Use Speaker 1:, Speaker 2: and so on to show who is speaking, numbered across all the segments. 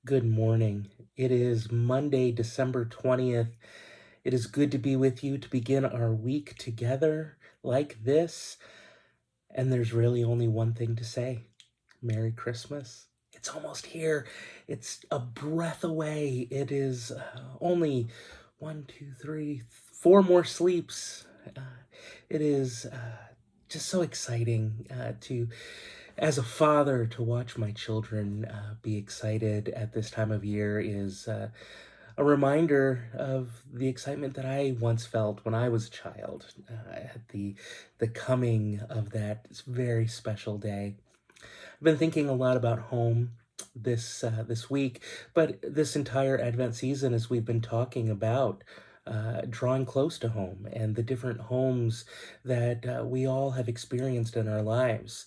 Speaker 1: Good morning. It is Monday, December 20th. It is good to be with you to begin our week together like this. And there's really only one thing to say. Merry Christmas. It's almost here. It's a breath away. It is only one, two, three, four more sleeps. Uh, it is just so exciting as a father, to watch my children be excited at this time of year is a reminder of the excitement that I once felt when I was a child at the coming of that very special day. I've been thinking a lot about home this week, but this entire Advent season, as we've been talking about drawing close to home and the different homes that we all have experienced in our lives.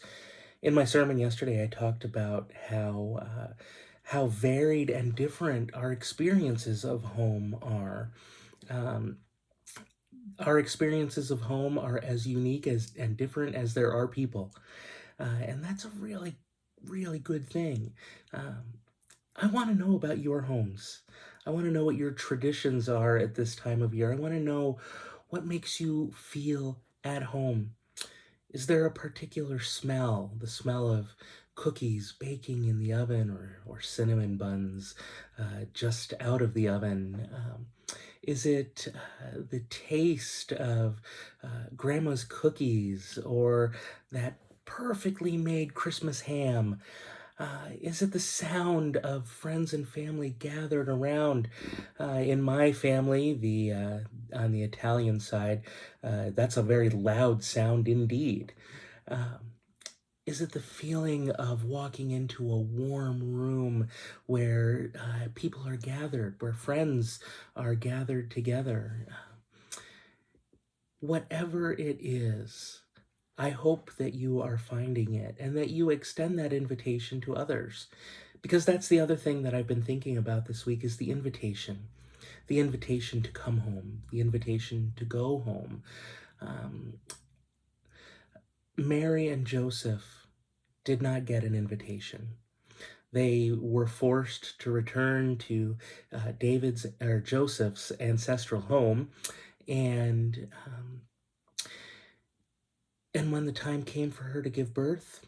Speaker 1: In my sermon yesterday, I talked about how varied and different our experiences of home are. Um, our experiences of home are as unique as and different as there are people, and that's a really good thing. Um, I want to know about your homes. I want to know what your traditions are at this time of year. I want to know what makes you feel at home. Is there a particular smell, the smell of cookies baking in the oven or cinnamon buns just out of the oven? Is it the taste of grandma's cookies or that perfectly made Christmas ham? Is it the sound of friends and family gathered around? In my family, the on the Italian side, that's a very loud sound indeed. Um, is it the feeling of walking into a warm room where people are gathered, where friends are gathered together? Whatever it is, I hope that you are finding it and that you extend that invitation to others. Because that's the other thing that I've been thinking about this week is the invitation to come home, the invitation to go home. Um, Mary and Joseph did not get an invitation. They were forced to return to David's or Joseph's ancestral home, and when the time came for her to give birth,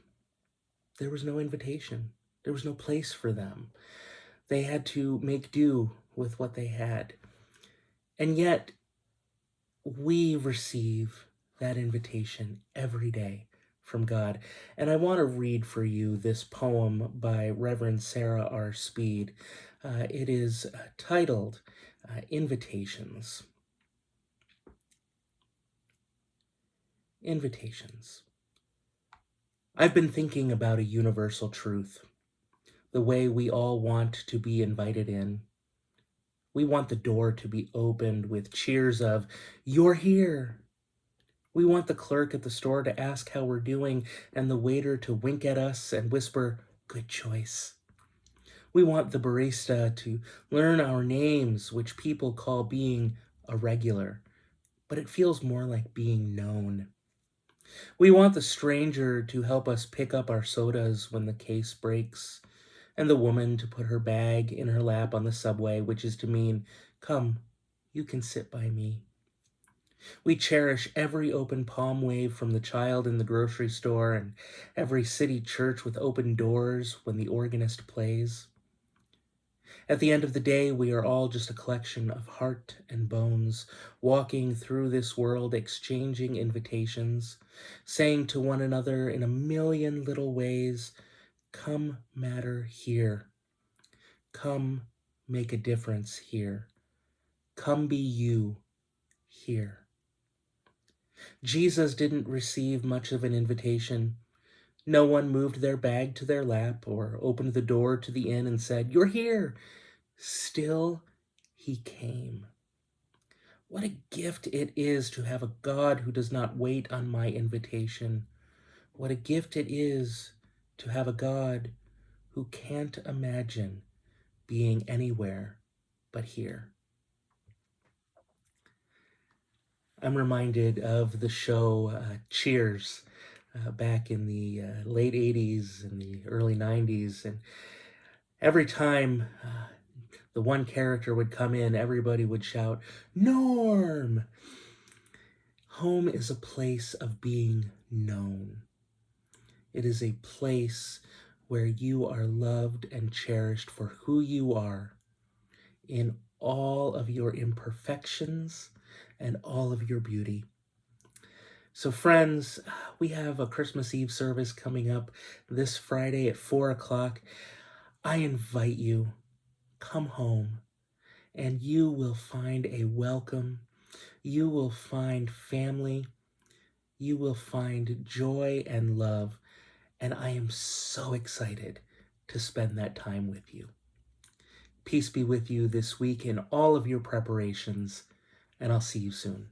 Speaker 1: there was no invitation. There was no place for them. They had to make do with what they had. And yet, we receive that invitation every day from God. And I want to read for you this poem by Reverend Sarah R. Speed. It is titled Invitations. Invitations. I've been thinking about a universal truth, the way we all want to be invited in. We want the door to be opened with cheers of, "You're here." We want the clerk at the store to ask how we're doing and the waiter to wink at us and whisper, "Good choice." We want the barista to learn our names, which people call being a regular, but it feels more like being known. We want the stranger to help us pick up our sodas when the case breaks, and the woman to put her bag in her lap on the subway, which is to mean, "Come, you can sit by me." We cherish every open palm wave from the child in the grocery store and every city church with open doors when the organist plays. At the end of the day, we are all just a collection of heart and bones, walking through this world, exchanging invitations, saying to one another in a million little ways, "Come matter here. Come make a difference here. Come be you here." Jesus didn't receive much of an invitation. No one moved their bag to their lap or opened the door to the inn and said, "You're here." Still, he came. What a gift it is to have a God who does not wait on my invitation. What a gift it is to have a God who can't imagine being anywhere but here. I'm reminded of the show Cheers back in the late 80s and the early 90s. And Every time the one character would come in, everybody would shout, "Norm!" Home is a place of being known. It is a place where you are loved and cherished for who you are in all of your imperfections and all of your beauty. So, friends, we have a Christmas Eve service coming up this Friday at 4 o'clock. I invite you, come home, and you will find a welcome. You will find family. You will find joy and love. And I am so excited to spend that time with you. Peace be with you this week in all of your preparations, and I'll see you soon.